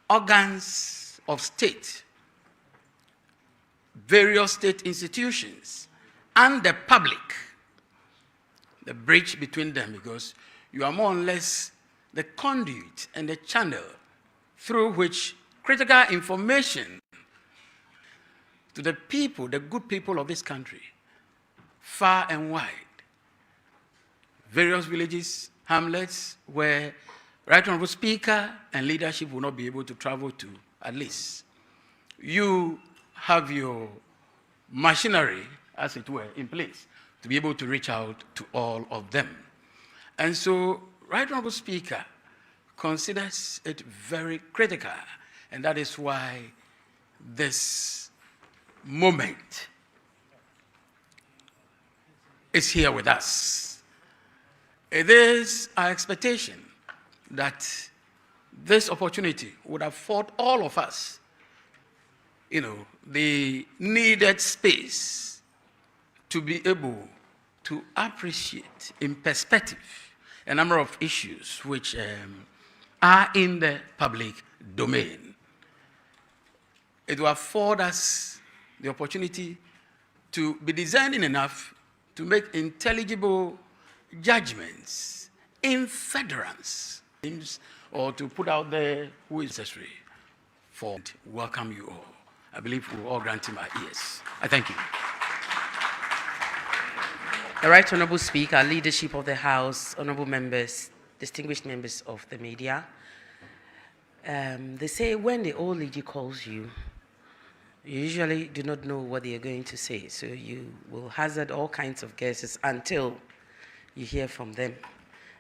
organs of state, various state institutions, and the public, the bridge between them, because you are more or less the conduit and the channel through which critical information to the people, the good people of this country, far and wide, various villages, hamlets, where Right Honorable Speaker and leadership will not be able to travel to, at least. You have your machinery, as it were, in place to be able to reach out to all of them. And so, Right Honorable Speaker considers it very critical, and that is why this moment is here with us. It is our expectation that this opportunity would afford all of us, the needed space to be able to appreciate in perspective a number of issues which are in the public domain. It will afford us the opportunity to be discerning enough to make intelligible judgments in federance, or to put out there who is necessary for welcome you all. I believe we will all grant him our ears. I thank you. The Right Honourable Speaker, leadership of the House, honourable members, distinguished members of the media. They say when the old lady calls you, you usually do not know what they are going to say, so you will hazard all kinds of guesses until you hear from them.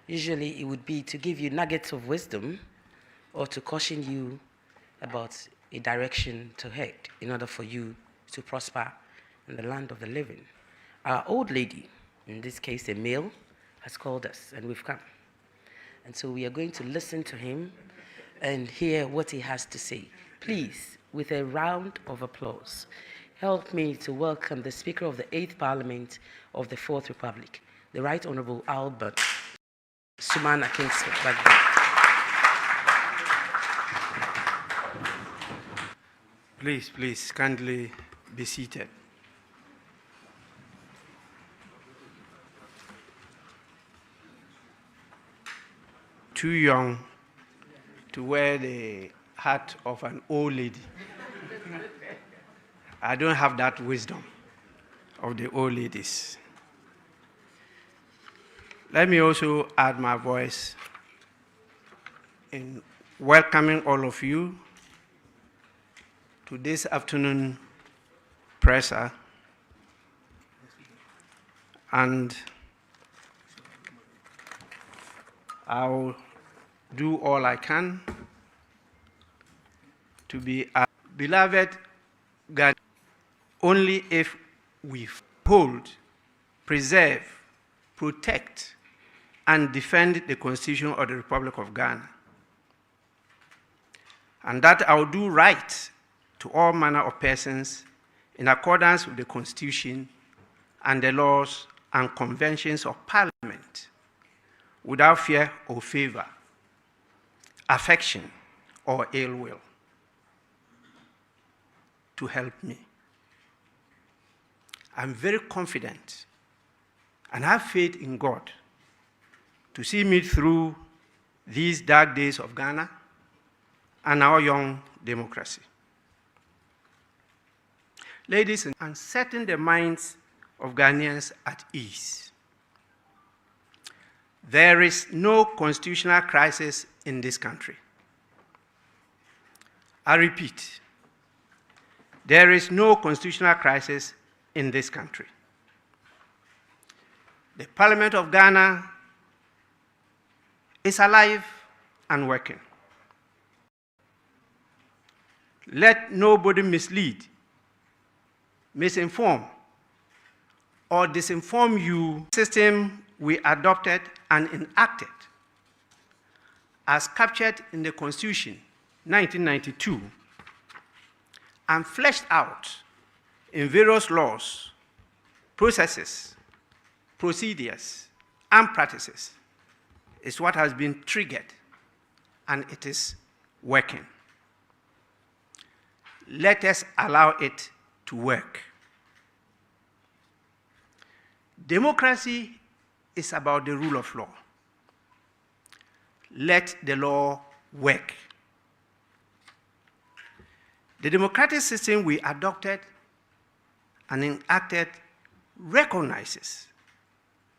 Usually it would be to give you nuggets of wisdom or to caution you about a direction to head in order for you to prosper in the land of the living. Our old lady, in this case a male, has called us and we've come. And so we are going to listen to him and hear what he has to say. Please, with a round of applause, help me to welcome the Speaker of the 8th Parliament of the 4th Republic, the Right Honourable Alban, Sumana Kingston Bagbin. Please, kindly be seated. Too young to wear the hat of an old lady. I don't have that wisdom of the old ladies. Let me also add my voice in welcoming all of you to this afternoon presser, and I'll do all I can to be a beloved God only if we hold, preserve, protect, and defend the Constitution of the Republic of Ghana. And that I will do right to all manner of persons in accordance with the Constitution and the laws and conventions of Parliament, without fear or favor, affection, or ill will, to help me. I'm very confident and have faith in God to see me through these dark days of Ghana and our young democracy. Ladies and setting the minds of Ghanaians at ease. There is no constitutional crisis in this country. I repeat, there is no constitutional crisis in this country. The Parliament of Ghana is alive and working. Let nobody mislead, misinform, or disinform you. The system we adopted and enacted, as captured in the Constitution 1992 and fleshed out in various laws, processes, procedures, and practices, is what has been triggered, and it is working. Let us allow it to work. Democracy is about the rule of law. Let the law work. The democratic system we adopted and enacted recognizes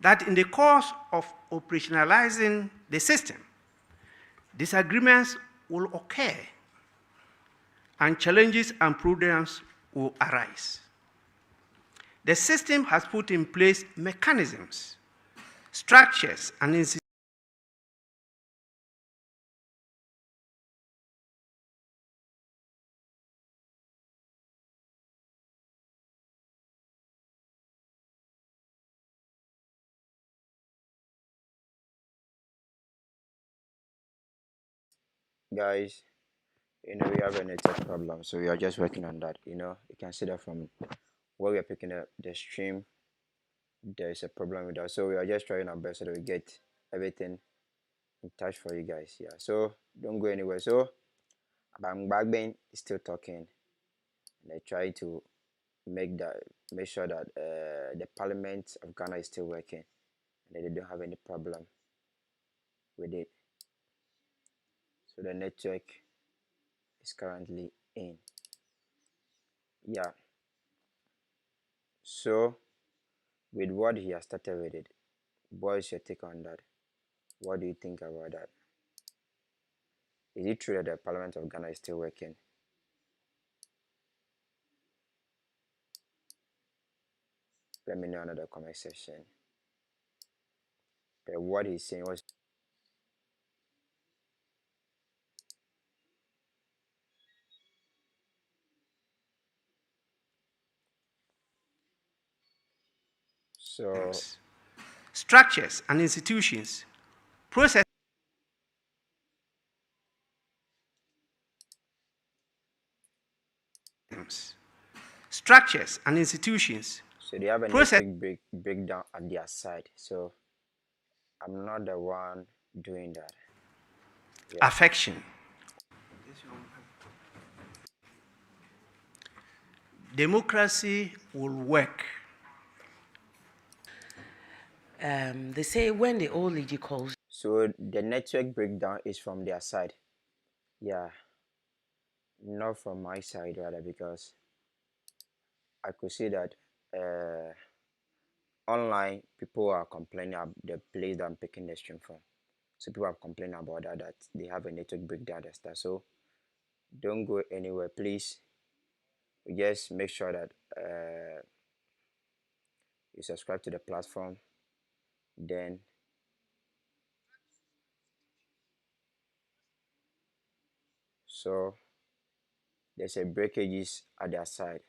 that in the course of operationalizing the system, disagreements will occur and challenges and problems will arise. The system has put in place mechanisms, structures, and institutions guys. We have a network problem, so we are just working on that. You can see that from where we are picking up the stream, there is a problem with that. So we are just trying our best so that we get everything in touch for you guys. Yeah, so don't go anywhere. So Bagbin is still talking. They try to make sure that the Parliament of Ghana is still working, and they don't have any problem with it. So the network is currently in. Yeah. So with what he has started with it, what is your take on that? What do you think about that? Is it true that the Parliament of Ghana is still working? Let me know in the comment section. But what he's saying was so. structures and institutions, processes, structures and institutions. So they have a network breakdown at their side. So I'm not the one doing that. Yeah. Affection. Democracy will work. They say when the old lady calls. So the network breakdown is from their side. Yeah. Not from my side rather, because I could see that online people are complaining about the place that I'm picking the stream from. So people are complaining about that they have a network breakdown and stuff. So don't go anywhere, please. Just make sure that you subscribe to the platform. Then so there's a breakages at their side.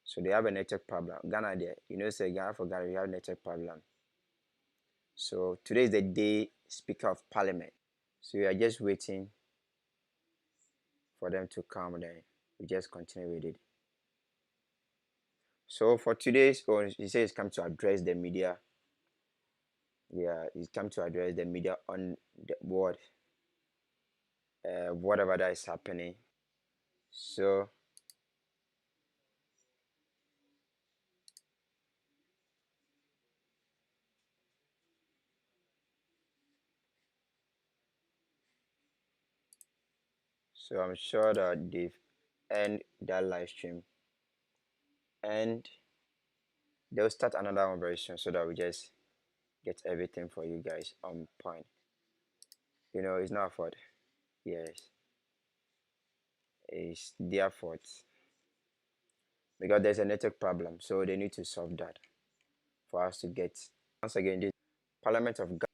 So they have a network problem. Ghana there, say Ghana for Ghana, we have a network problem. So today is the day Speaker of Parliament. So we are just waiting for them to come, then we just continue with it. So for today's he says he's come to address the media. Yeah, he's come to address the media on the board, whatever that is happening. So I'm sure that they've end that live stream and they'll start another one very soon, so that we just get everything for you guys on point. It's not our fault. Yes, it's their fault because there's a network problem, so they need to solve that for us to get. Once again, this Parliament of Ghana.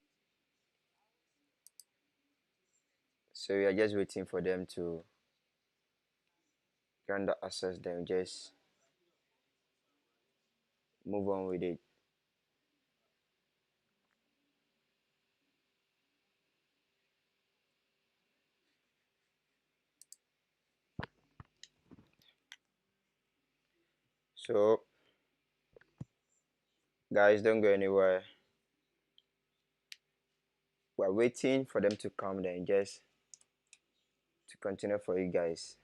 So we are just waiting for them to grant the access, then just move on with it. So guys, don't go anywhere. We're waiting for them to come, then just to continue for you guys.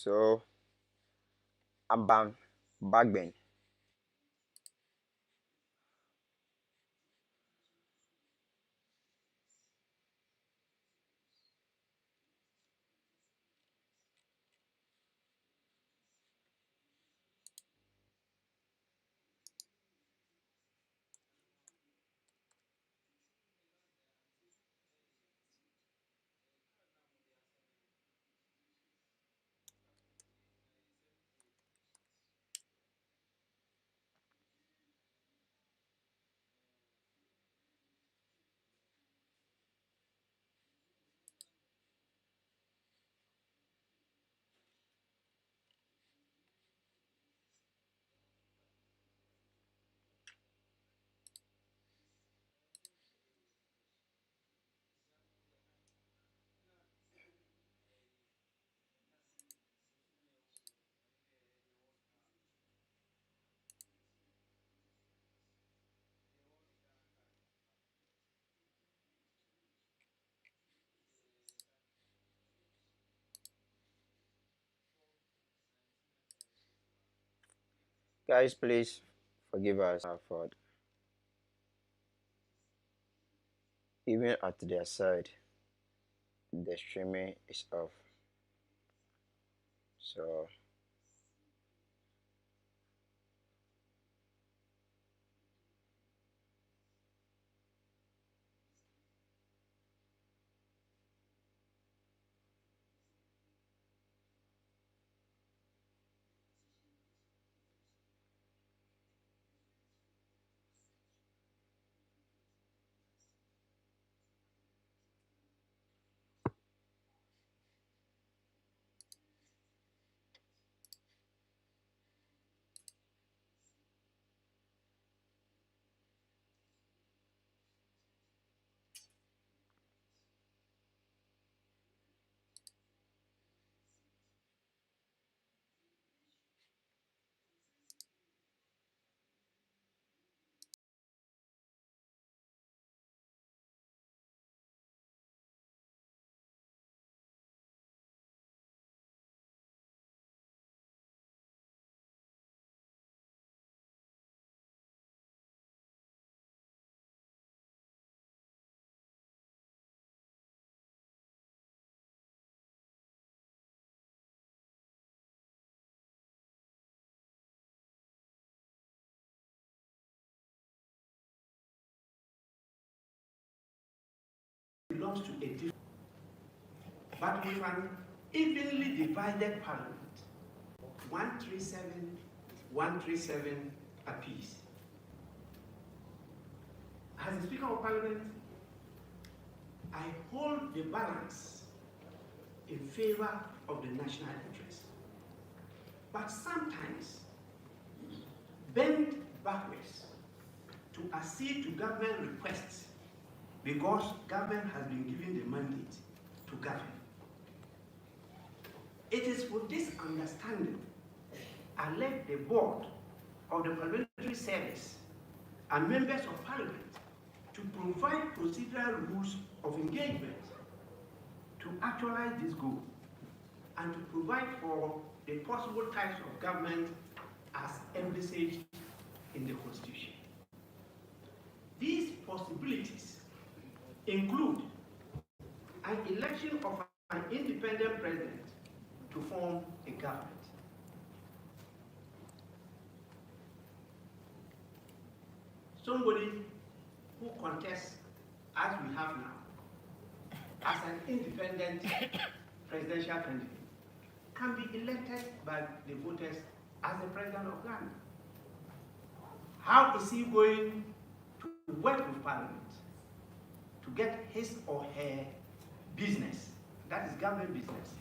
So, Alban, Bagbin. Guys, please forgive us for even at their side, the streaming is off. So, belongs to a different, but with an evenly divided parliament, 137, 137 apiece. As the Speaker of Parliament, I hold the balance in favor of the national interest, but sometimes bend backwards to accede to government requests because government has been given the mandate to govern. It is with this understanding I led the board of the Parliamentary Service and members of Parliament to provide procedural rules of engagement to actualize this goal and to provide for the possible types of government as envisaged in the Constitution. These possibilities include an election of an independent president to form a government, somebody who contests, as we have now, as an independent presidential candidate can be elected by the voters as the president of Ghana. How is he going to work with Parliament to get his or her business, that is government business,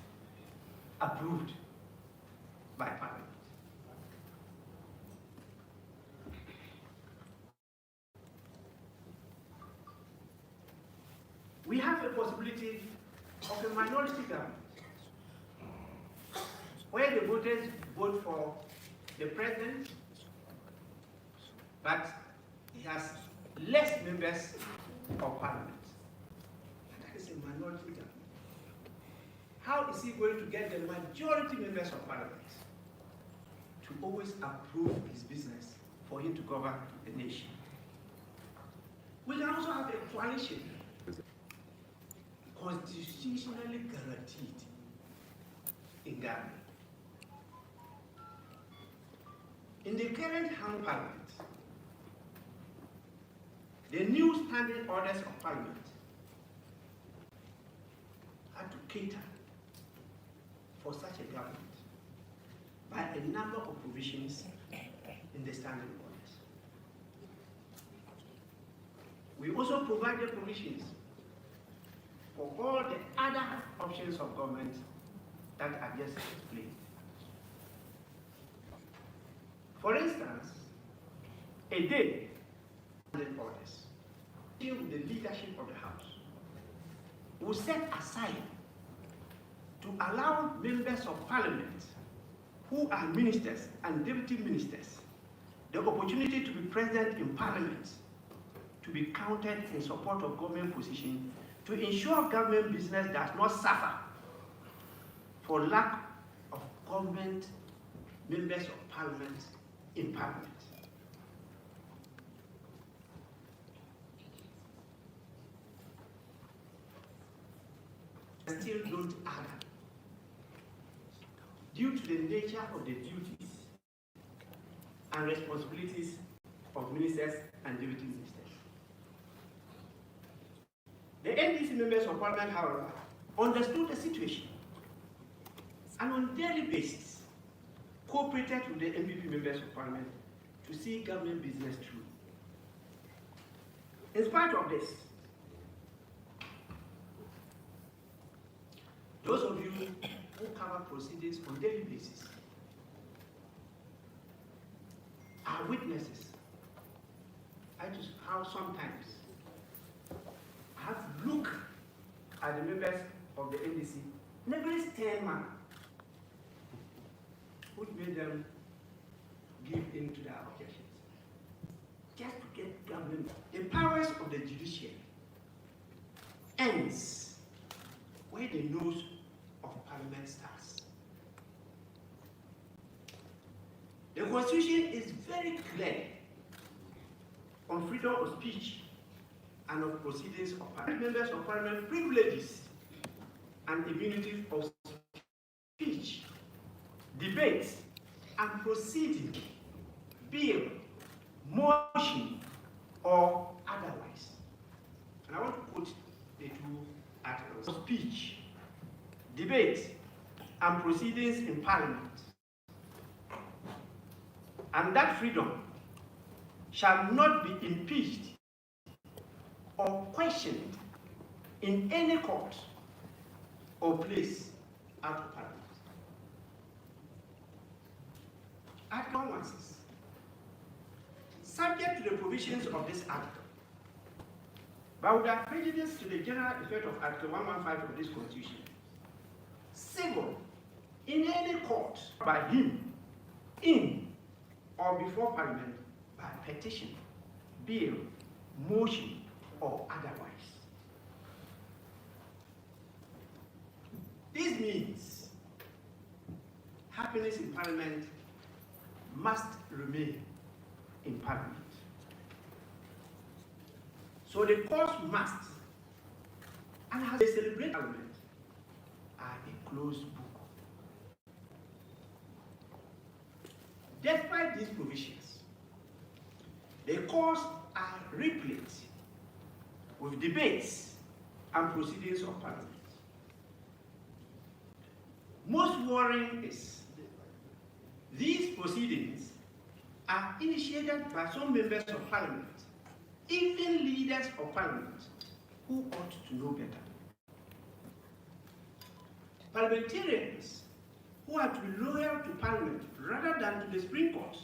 approved by Parliament? We have a possibility of a minority government where the voters vote for the president, but he has less members of Parliament. That is a minority government. How how is he going to get the majority members of parliament to always approve his business for him to govern the nation? We can also have a coalition constitutionally guaranteed in Ghana. In the current hung parliament, the new standing orders of parliament had to cater for such a government by a number of provisions in the standing orders. We also provided provisions for all the other options of government that I just explained. For instance, a day standing orders deal with the leadership of the House will set aside to allow members of parliament who are ministers and deputy ministers the opportunity to be present in parliament, to be counted in support of government position, to ensure government business does not suffer for lack of government members of parliament in parliament. Still don't add up due to the nature of the duties and responsibilities of ministers and deputy ministers. The NDC members of parliament, however, understood the situation and on a daily basis cooperated with the MPP members of parliament to see government business through. In spite of this, those of you who cover proceedings on a daily basis are witnesses as to how sometimes I have to look at the members of the NDC in a very stern manner, which made them give in to their objections. Just to get government, the powers of the judiciary ends where the nose of parliament starts. The Constitution is very clear on freedom of speech and of proceedings of parliament. Members of parliament privileges and immunity of speech, debates, and proceeding, bill, motion, or otherwise. And I want to quote the two articles. Speech, debate, and proceedings in parliament. And that freedom shall not be impeached or questioned in any court or place out of parliament. Article 1 says, subject to the provisions of this article, but without prejudice to the general effect of Article 115 of this Constitution, civil in any court by him, in or before Parliament, by petition, bill, motion, or otherwise. This means happiness in Parliament must remain in Parliament. So the courts must, and as they celebrate Parliament, are a closed book. Despite these provisions, the courts are replete with debates and proceedings of Parliament. Most worrying is these proceedings are initiated by some members of Parliament, even leaders of Parliament, who ought to know better. Parliamentarians who are to be loyal to Parliament rather than to the Supreme Court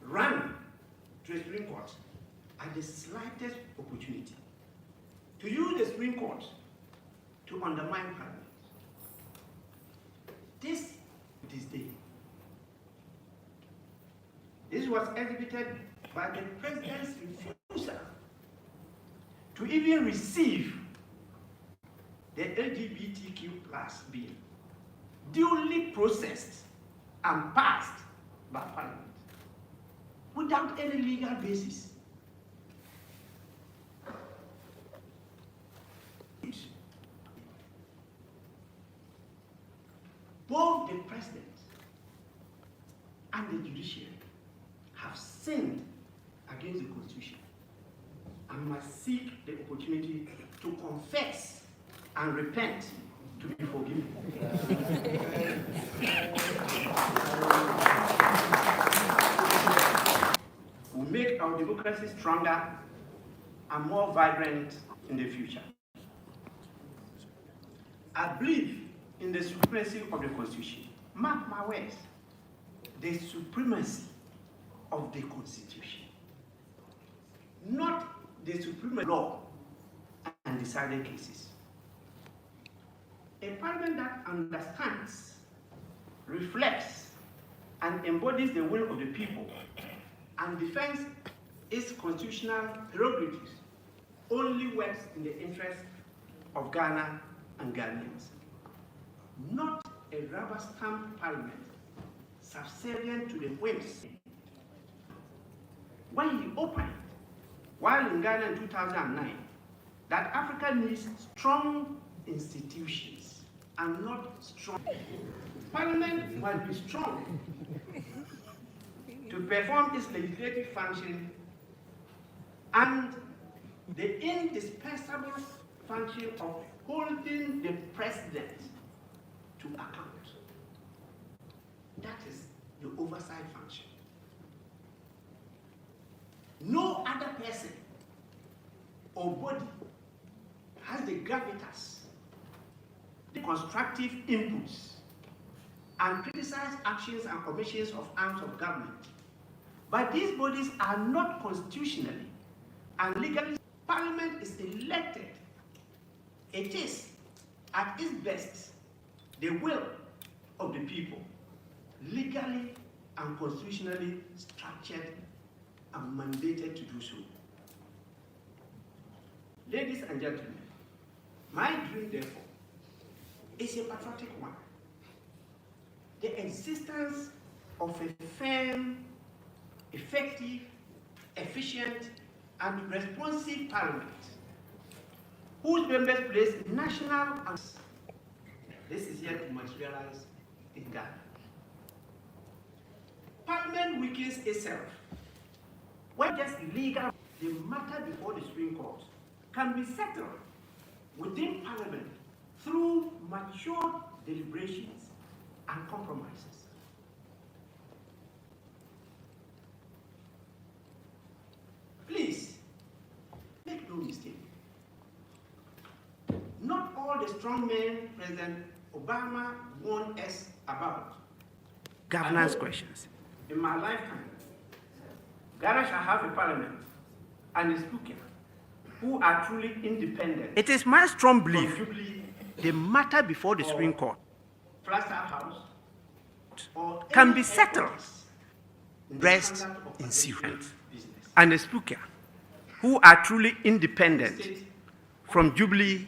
run to the Supreme Court at the slightest opportunity to use the Supreme Court to undermine Parliament. This day. This was exhibited by the President's refusal to even receive the LGBTQ plus bill duly processed and passed by Parliament without any legal basis. Both the President and the judiciary have sinned against the Constitution and must seek the opportunity to confess and repent to be forgiven. Will make our democracy stronger and more vibrant in the future. I believe in the supremacy of the Constitution. Mark my words, the supremacy of the Constitution, not the supremacy of law and decided cases. A Parliament that understands, reflects, and embodies the will of the people and defends its constitutional prerogatives only works in the interest of Ghana and Ghanaians. Not a rubber stamp Parliament subservient to the whims. When he opened, while in Ghana in 2009, that Africa needs strong institutions and not strong. Parliament must be strong to perform its legislative function and the indispensable function of holding the President to account. That is the oversight function. No other person or body has the gravitas, the constructive inputs, and criticize actions and commissions of arms of government. But these bodies are not constitutionally and legally. Parliament is elected. It is, at its best, the will of the people, legally and constitutionally structured and mandated to do so. Ladies and gentlemen, my dream, therefore, is a patriotic one. The existence of a firm, effective, efficient, and responsive Parliament whose members place national and this is yet to materialize in Ghana. Parliament weakens itself when just legal, the matter before the Supreme Court can be settled within Parliament through mature deliberations and compromises. Please, make no mistake. Not all the strong men President Obama warned us about. Governance questions. In my lifetime, Ghana shall have a parliament and a speaker who are truly independent. It is my strong belief the matter before the Supreme Court House can be settled, rest in secret, and a speaker who are truly independent from Jubilee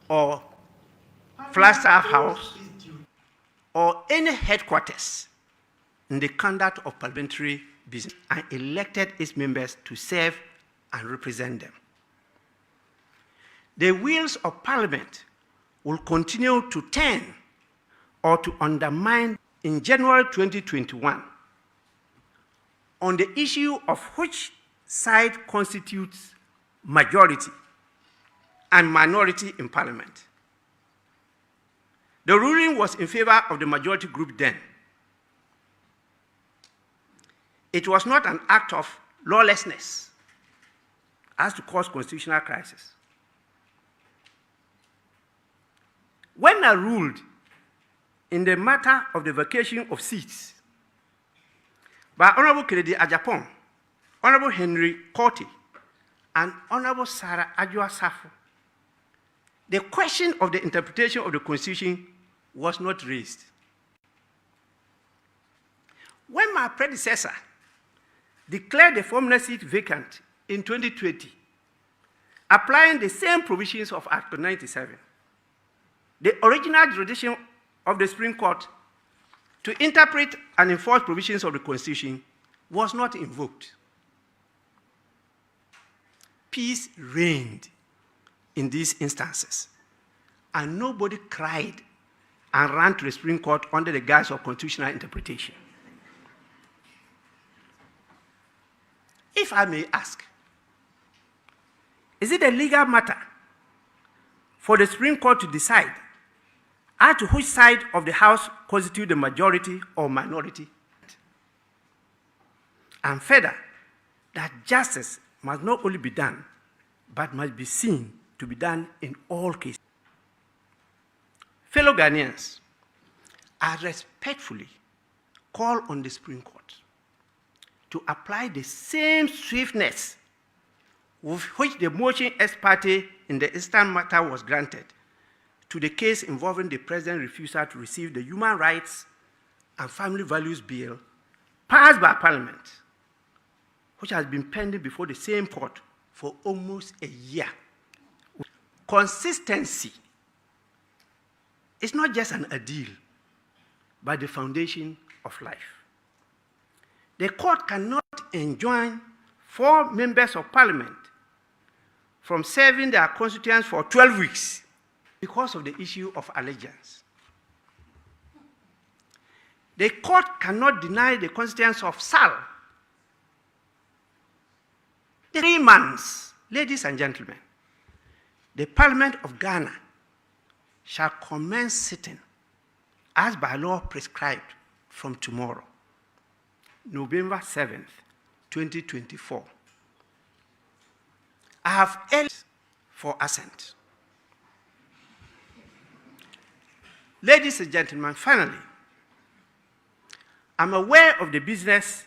or Flagstaff House or any headquarters in the conduct of parliamentary business and elected its members to serve and represent them. The wheels of Parliament will continue to turn or to undermine in January 2021 on the issue of which side constitutes majority and minority in Parliament. The ruling was in favor of the majority group then. It was not an act of lawlessness as to cause constitutional crisis. When I ruled in the matter of the vacation of seats by Honorable Kennedy Ajapong, Honorable Henry Korte, and Honorable Sarah Adjoa Safo, the question of the interpretation of the Constitution was not raised. When my predecessor declared the former seat vacant in 2020 applying the same provisions of Act 97. The original jurisdiction of the Supreme Court to interpret and enforce provisions of the Constitution was not invoked. Peace reigned in these instances, and nobody cried and ran to the Supreme Court under the guise of constitutional interpretation. If I may ask, is it a legal matter for the Supreme Court to decide as to which side of the House constitutes the majority or minority? And further, that justice must not only be done, but must be seen to be done in all cases. Fellow Ghanaians, I respectfully call on the Supreme Court to apply the same swiftness with which the motion ex parte in the Eastern matter was granted to the case involving the President's refusal to receive the Human Rights and Family Values Bill passed by Parliament, which has been pending before the same court for almost a year. Consistency is not just an ideal, but the foundation of life. The court cannot enjoin 4 members of Parliament from serving their constituents for 12 weeks because of the issue of allegiance. The court cannot deny the constituents of Sal 3 months. Ladies and gentlemen, the Parliament of Ghana shall commence sitting as by law prescribed from tomorrow, November 7th, 2024. I have asked for assent. Ladies and gentlemen, finally, I'm aware of the business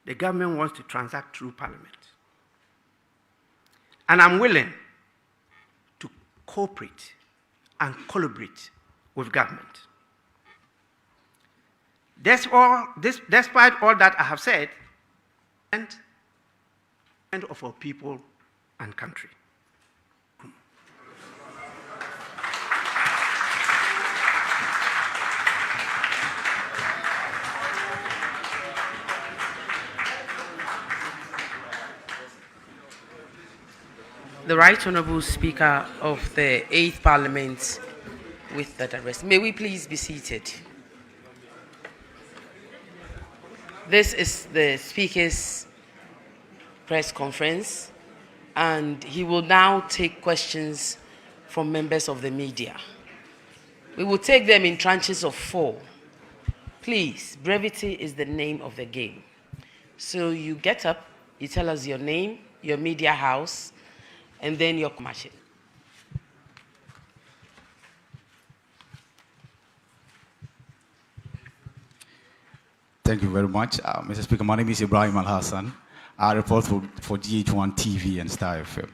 the government wants to transact through Parliament. And I'm willing to cooperate and collaborate with government. Despite all that I have said, and of our people and country. The Right Honourable Speaker of the 8th Parliament with that address. May we please be seated? This is the Speaker's press conference, and he will now take questions from members of the media. We will take them in tranches of 4. Please, brevity is the name of the game. So you get up, you tell us your name, your media house, and then your commercial. Thank you very much. Mr. Speaker, my name is Ibrahim Al-Hassan. I report for GH1 TV and Star FM.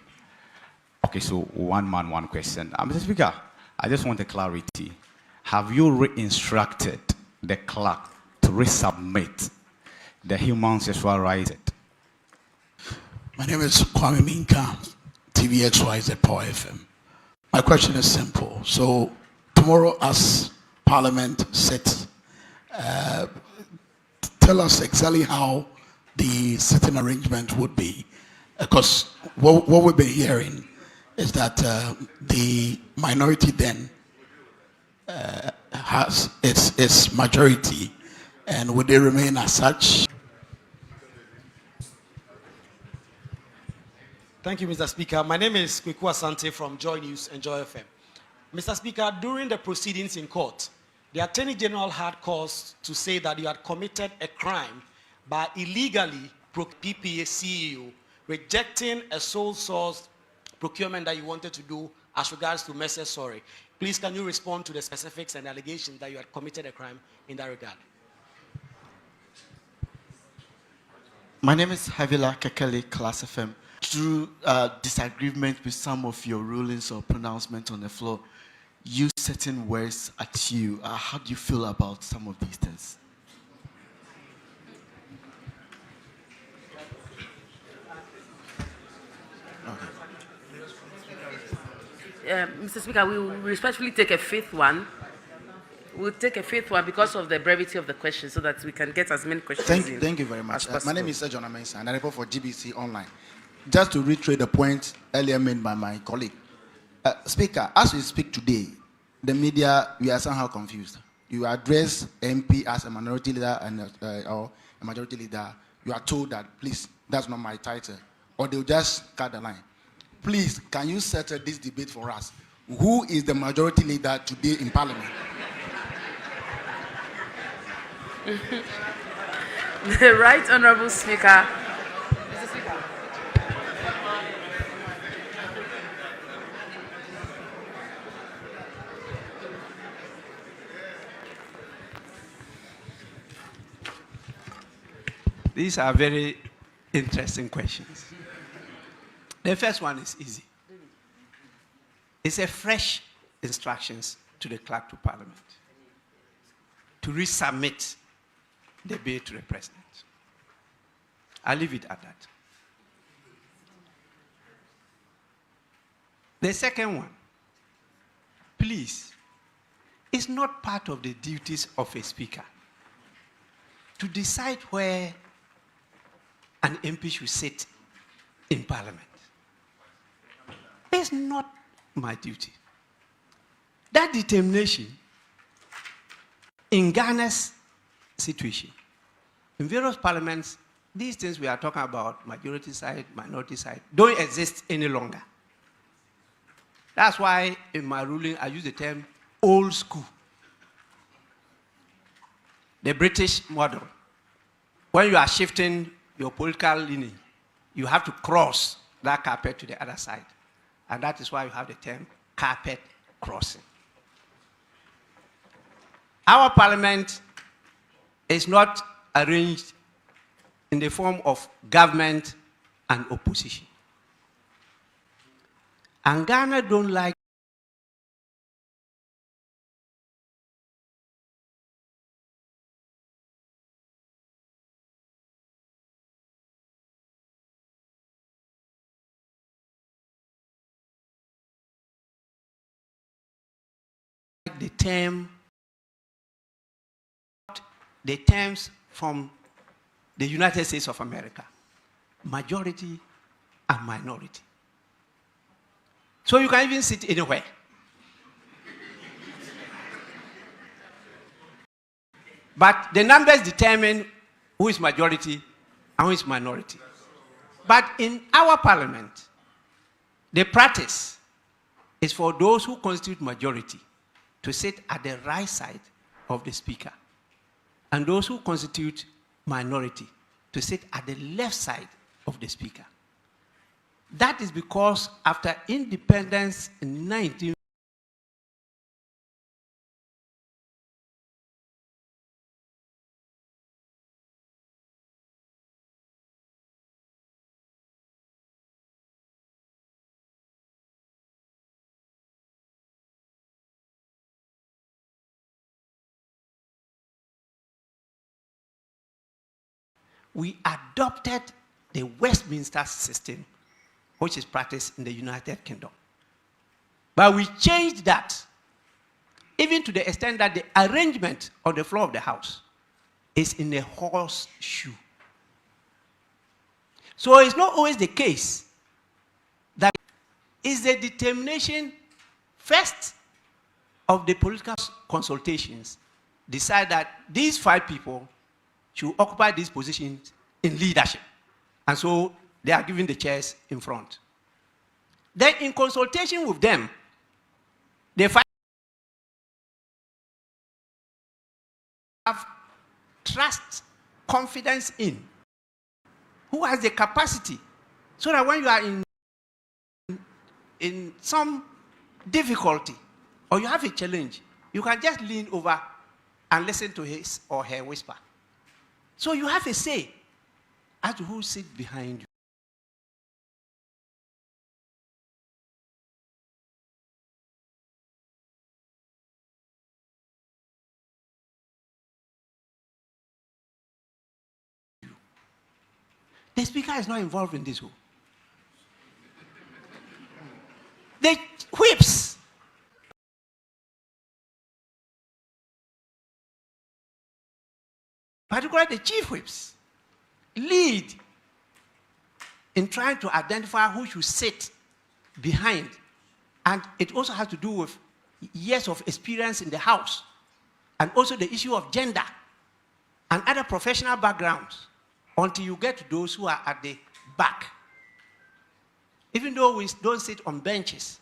Okay, so one man, one question. Mr. Speaker, I just want a clarity. Have you re-instructed the clerk to resubmit the Human Sexual Rights? My name is Kwame Minka, TVXYZ Power FM. My question is simple. So tomorrow as Parliament sits, tell us exactly how the sitting arrangement would be. Because what we've been hearing is that the minority then has its majority, and would they remain as such? Thank you, Mr. Speaker. My name is Kweku Asante from Joy News and Joy FM. Mr. Speaker, during the proceedings in court, the Attorney General had cause to say that you had committed a crime by illegally PPA CEO rejecting a sole source procurement that you wanted to do as regards to Mercer Sorry. Please, can you respond to the specifics and allegations that you had committed a crime in that regard? My name is Havila Kekele, Class FM. Through disagreement with some of your rulings or pronouncements on the floor, use certain words at you. How do you feel about some of these things? Okay. Mr. Speaker, we will respectfully take a fifth one. We'll take a fifth one because of the brevity of the question so that we can get as many questions in. Thank you very much. as My name possible. is John Amensa, and I report for GBC Online. Just to reiterate the point earlier made by my colleague. Speaker, as we speak today, the media, we are somehow confused. You address MP as a minority leader and or a majority leader. You are told that, please, that's not my title. Or they'll just cut the line. Please, can you settle this debate for us? Who is the majority leader today in Parliament? The Right Honourable Speaker. Mr. Speaker. These are very interesting questions. The first one is easy. It's a fresh instructions to the clerk to Parliament to resubmit the bill to the President. I'll leave it at that. The second one, please, it's not part of the duties of a speaker to decide where an MP should sit in Parliament. It's not my duty. That determination in Ghana's situation, in various parliaments, these things we are talking about, majority side, minority side, don't exist any longer. That's why in my ruling I use the term old school. The British model. When you are shifting your political lineage, you have to cross that carpet to the other side. And that is why you have the term carpet crossing. Our parliament is not arranged in the form of government and opposition. And Ghana don't like the terms from the United States of America, majority and minority. So you can even sit anywhere. But the numbers determine who is majority and who is minority. But in our parliament, the practice is for those who constitute majority to sit at the right side of the speaker, and those who constitute minority to sit at the left side of the speaker. That is because after independence in 19 we adopted the Westminster system, which is practiced in the United Kingdom. But we changed that, even to the extent that the arrangement of the floor of the House is in a horseshoe. So it's not always the case that it's the determination first of the political consultations decide that these 5 people should occupy these positions in leadership. And so they are given the chairs in front. Then in consultation with them, they have trust, confidence in who has the capacity, so that when you are in some difficulty or you have a challenge, you can just lean over and listen to his or her whisper. So you have a say as to who sits behind you. The speaker is not involved in this. The whips particularly the chief whips, lead in trying to identify who should sit behind. And it also has to do with years of experience in the House, and also the issue of gender and other professional backgrounds, until you get to those who are at the back. Even though we don't sit on benches,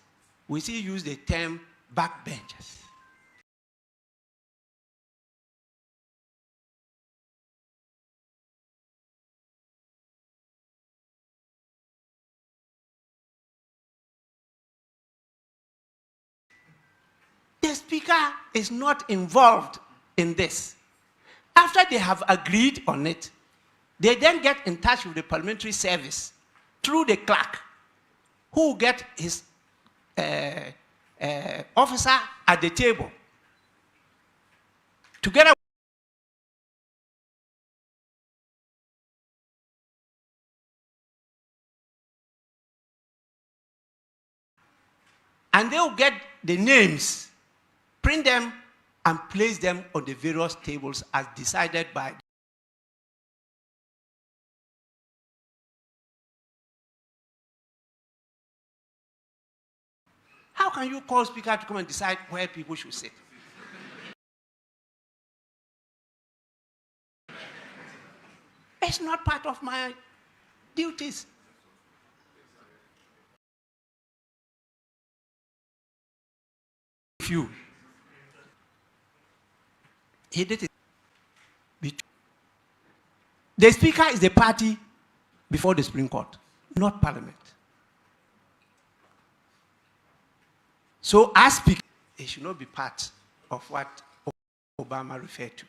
we still use the term backbenchers. The speaker is not involved in this. After they have agreed on it, they then get in touch with the parliamentary service through the clerk, who will get his officer at the table, together. And they will get the names, print them, and place them on the various tables as decided by. How can you call speaker to come and decide where people should sit? It's not part of my duties. Few. He did it. The speaker is the party before the Supreme Court, not Parliament. So as speaker, it should not be part of what Obama referred to.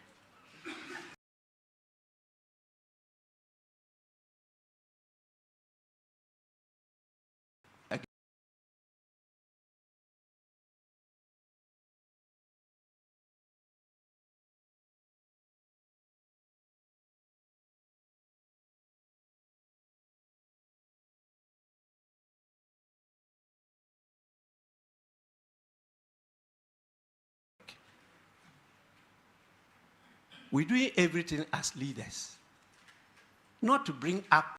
We're doing everything as leaders, not to bring up